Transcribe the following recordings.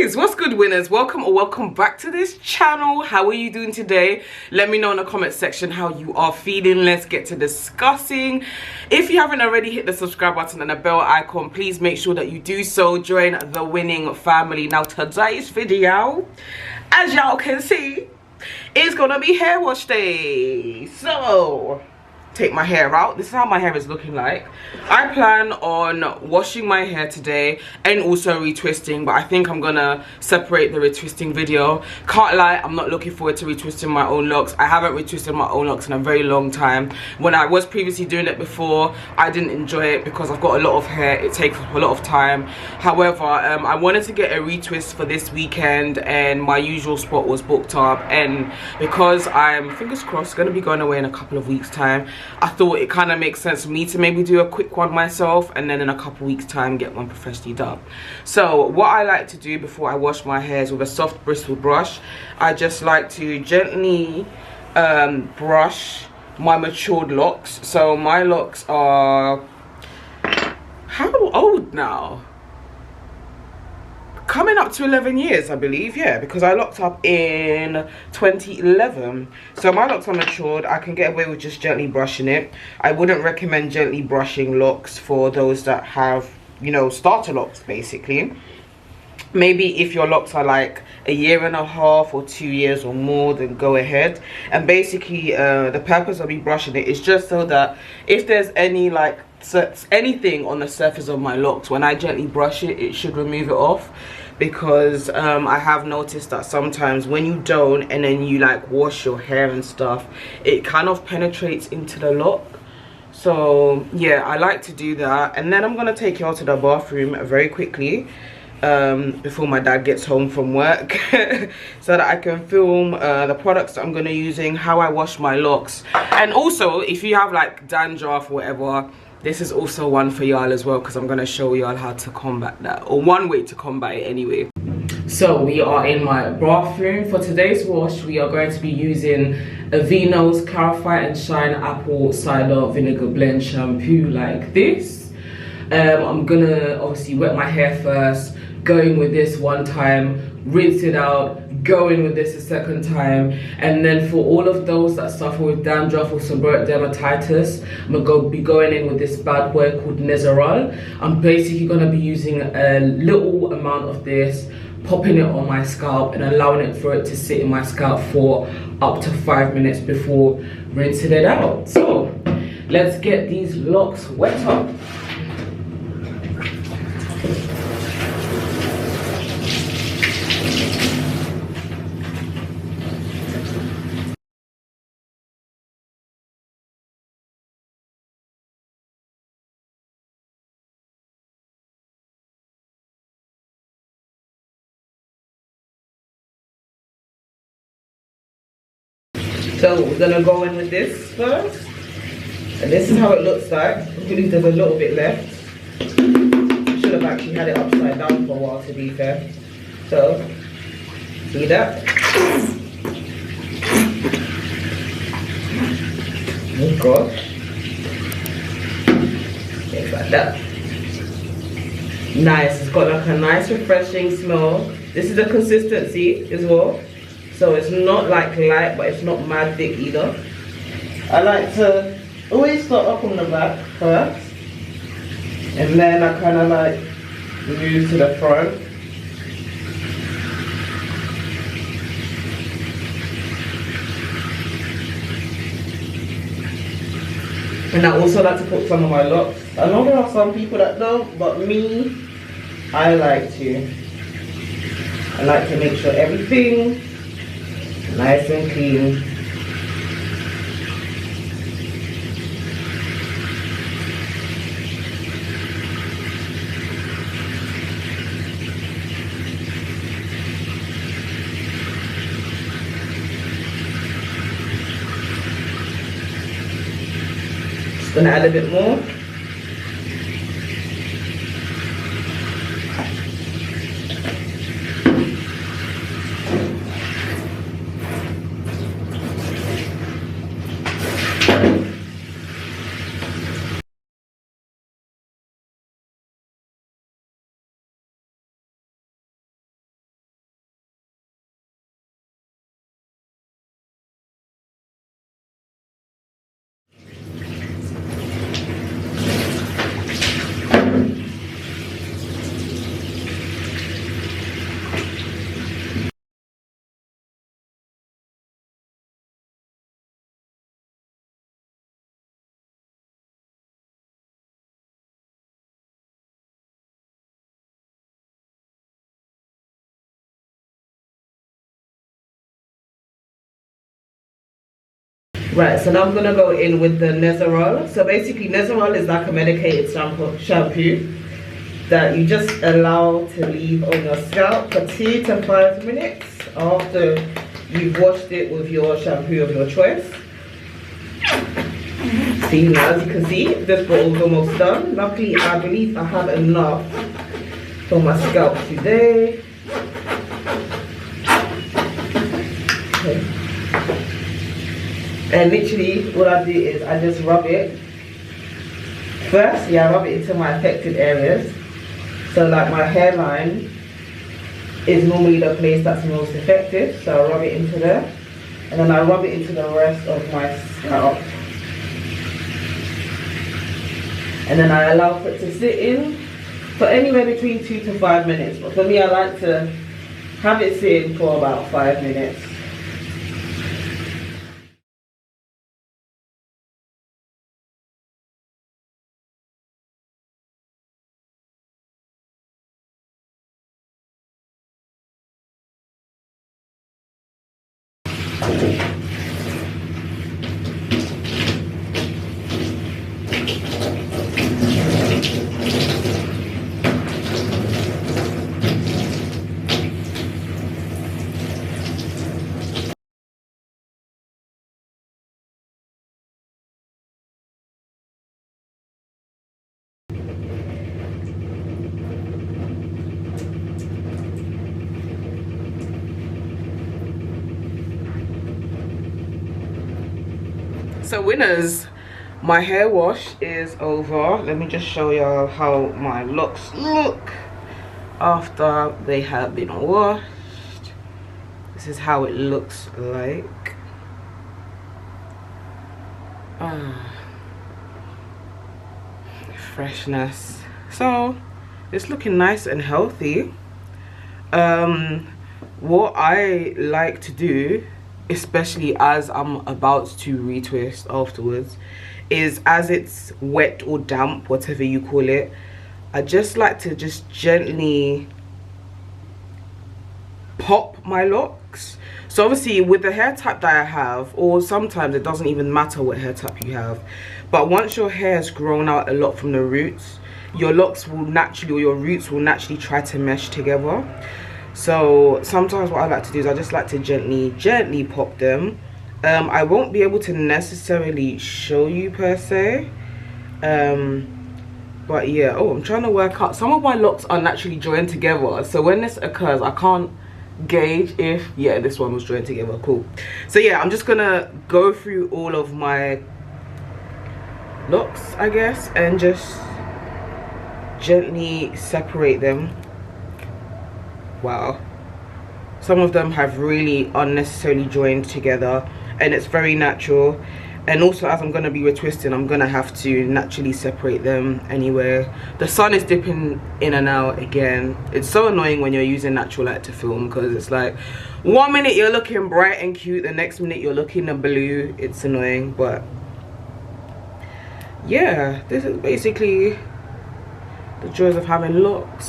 Guys, what's good, winners? Welcome or welcome back to this channel. How are you doing today? Let me know in the comment section how you are feeling. Let's get to discussing. If you haven't already hit the subscribe button and the bell icon, please make sure that you do so. Join the winning family. Now today's video, as y'all can see, is gonna be hair wash day. So take my hair out. This is how my hair is looking like. I plan on washing my hair today and also retwisting, but I think I'm gonna separate the retwisting video. Can't lie, I'm not looking forward to retwisting my own locks. I haven't retwisted my own locks in a very long time. When I was previously doing it before, I didn't enjoy it because I've got a lot of hair. It takes a lot of time. However, I wanted to get a retwist for this weekend and my usual spot was booked up, and because I'm, fingers crossed, gonna be going away in a couple of weeks time, I thought it kind of makes sense for me to maybe do a quick one myself and then in a couple weeks time get one professionally done. So what I like to do before I wash my hair is with a soft bristle brush, I just like to gently brush my matured locks. So my locks are, how old now? Coming up to 11 years, I believe. Yeah, because I locked up in 2011. So my locks are matured. I can get away with just gently brushing it. I wouldn't recommend gently brushing locks for those that have, you know, starter locks basically. Maybe if your locks are like a year and a half or 2 years or more, then go ahead. And basically the purpose of me brushing it is just so that if there's any like anything on the surface of my locks, when I gently brush it, it should remove it off. Because I have noticed that sometimes when you don't and then you like wash your hair and stuff, it kind of penetrates into the lock. So yeah, I like to do that. And then I'm gonna take you out to the bathroom very quickly before my dad gets home from work so that I can film the products that I'm gonna using, how I wash my locks. And also if you have like dandruff or whatever, this is also one for y'all as well, because I'm going to show y'all how to combat that, or one way to combat it anyway. So we are in my bathroom. For today's wash, we are going to be using Aveeno's Clarify and Shine Apple Cider Vinegar Blend Shampoo like this. I'm going to obviously wet my hair first, go in with this one time, rinse it out, go in with this a second time, and then for all of those that suffer with dandruff or seborrheic dermatitis, I'm gonna be going in with this bad boy called Nezerol. I'm basically gonna be using a little amount of this, popping it on my scalp and allowing it for it to sit in my scalp for up to 5 minutes before rinsing it out. So let's get these locks wet up. So we're gonna go in with this first, and this is how it looks like. I believe there's a little bit left. I should have actually had it upside down for a while, to be fair. So, see that? Oh gosh. Things like that. Nice, it's got like a nice refreshing smell. This is the consistency as well. So it's not like light, but it's not mad thick either. I like to always start up on the back first, and then I kind of like move to the front. And I also like to put some of my locks. I know there are some people that don't, but me, I like to. I like to make sure everything nice and clean. Just gonna add a bit more. Right, so now I'm gonna go in with the Nezerol. So basically Nezerol is like a medicated shampoo that you just allow to leave on your scalp for 2 to 5 minutes after you've washed it with your shampoo of your choice. See, now as you can see, this bottle's almost done. Luckily, I believe I have enough for my scalp today. Okay. And literally, what I do is I just rub it. First, I rub it into my affected areas. So like my hairline is normally the place that's most affected. So I rub it into there. And then I rub it into the rest of my scalp. And then I allow for it to sit in for anywhere between 2 to 5 minutes. But for me, I like to have it sitting for about 5 minutes. So winners, my hair wash is over. Let me just show y'all how my locks look after they have been washed. This is how it looks like. Freshness. So it's looking nice and healthy. What I like to do, especially as I'm about to retwist afterwards, is as it's wet or damp, whatever you call it, I just like to just gently pop my locks. So obviously with the hair type that I have, or sometimes it doesn't even matter what hair type you have, but once your hair has grown out a lot from the roots, your locks will naturally, or your roots will naturally try to mesh together. So sometimes what I like to do is I just like to gently pop them. I won't be able to necessarily show you per se, but yeah. Oh, I'm trying to work out, some of my locks are naturally joined together, so when this occurs I can't gauge if, yeah, this one was joined together. Cool. So yeah, I'm just gonna go through all of my locks, I guess, and just gently separate them. Wow, some of them have really unnecessarily joined together, and it's very natural. And also, as I'm going to be retwisting, I'm going to have to naturally separate them anyway. The sun is dipping in and out again. It's so annoying when you're using natural light to film, because it's like 1 minute you're looking bright and cute, the next minute you're looking blue. It's annoying, but yeah, this is basically the joys of having locks.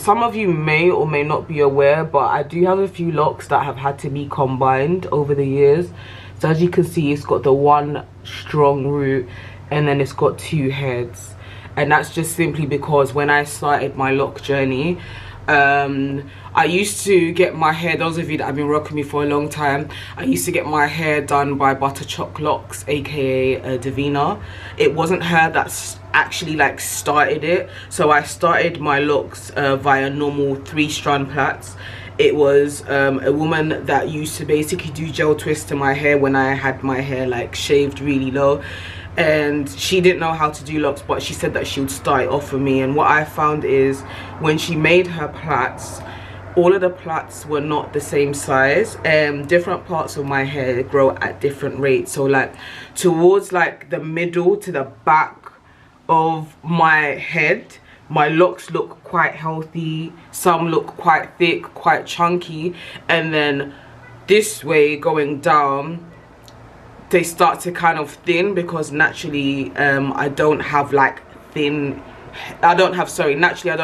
Some of you may or may not be aware, but I do have a few locks that have had to be combined over the years. So as you can see, it's got the one strong root and then it's got 2 heads, and that's just simply because when I started my lock journey, I used to get my hair, those of you that have been rocking me for a long time, I used to get my hair done by Butterchuck Locs, aka Davina. It wasn't her that actually like started it, so I started my locks via normal 3-strand plaits. It was a woman that used to basically do gel twists to my hair when I had my hair like shaved really low, and she didn't know how to do locks, but she said that she would start it off for me. And what I found is when she made her plaits, all of the plaits were not the same size, and different parts of my hair grow at different rates. So like towards like the middle to the back of my head, my locks look quite healthy, some look quite thick, quite chunky, and then this way going down they start to kind of thin, because naturally I don't have like naturally I don't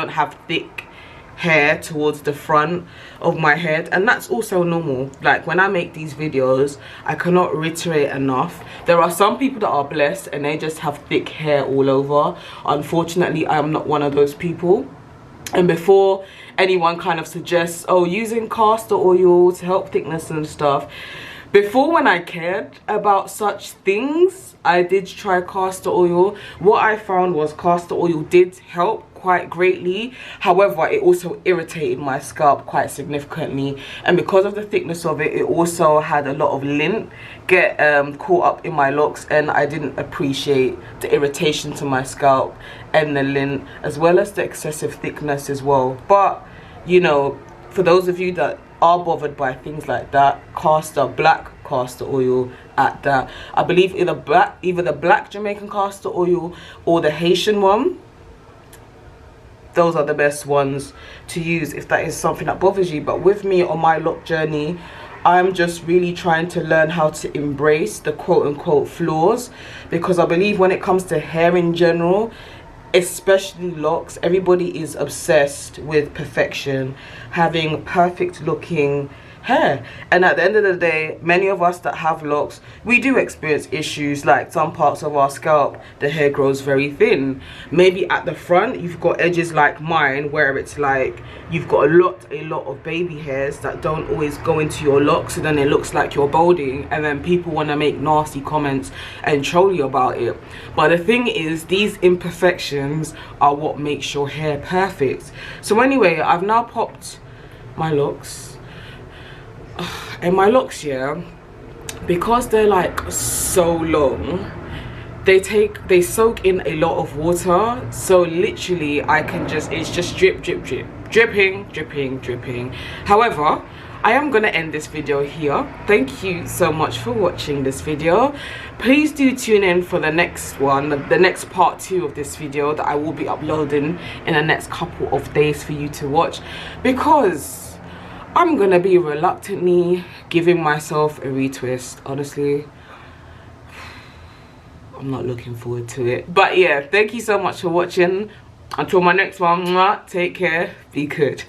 have thick hair towards the front of my head, and that's also normal. Like when I make these videos, I cannot reiterate enough, there are some people that are blessed and they just have thick hair all over. Unfortunately, I'm not one of those people. And before anyone kind of suggests, oh, using castor oil to help thickness and stuff, before, when I cared about such things, I did try castor oil. What I found was castor oil did help quite greatly. However, it also irritated my scalp quite significantly, and because of the thickness of it, it also had a lot of lint get caught up in my locks, and I didn't appreciate the irritation to my scalp and the lint, as well as the excessive thickness as well. But you know, for those of you that are bothered by things like that, black castor oil at that, I believe either the black Jamaican castor oil or the Haitian one, those are the best ones to use if that is something that bothers you. But with me on my lock journey, I'm just really trying to learn how to embrace the quote-unquote flaws, because I believe when it comes to hair in general, especially locks, everybody is obsessed with perfection, having perfect looking hair. And at the end of the day, many of us that have locks, we do experience issues. Like some parts of our scalp, the hair grows very thin. Maybe at the front you've got edges like mine, where it's like you've got a lot of baby hairs that don't always go into your locks, so then it looks like you're balding, and then people want to make nasty comments and troll you about it. But the thing is, these imperfections are what makes your hair perfect. So anyway, I've now popped my locks, and my locks, yeah, because they're like so long, they soak in a lot of water. So literally I can just, it's just drip drip drip, dripping dripping dripping. However, I am gonna end this video here. Thank you so much for watching this video. Please do tune in for the next one, the next part 2 of this video that I will be uploading in the next couple of days for you to watch, because I'm gonna be reluctantly giving myself a retwist. Honestly, I'm not looking forward to it. But yeah, thank you so much for watching. Until my next one, take care, be good.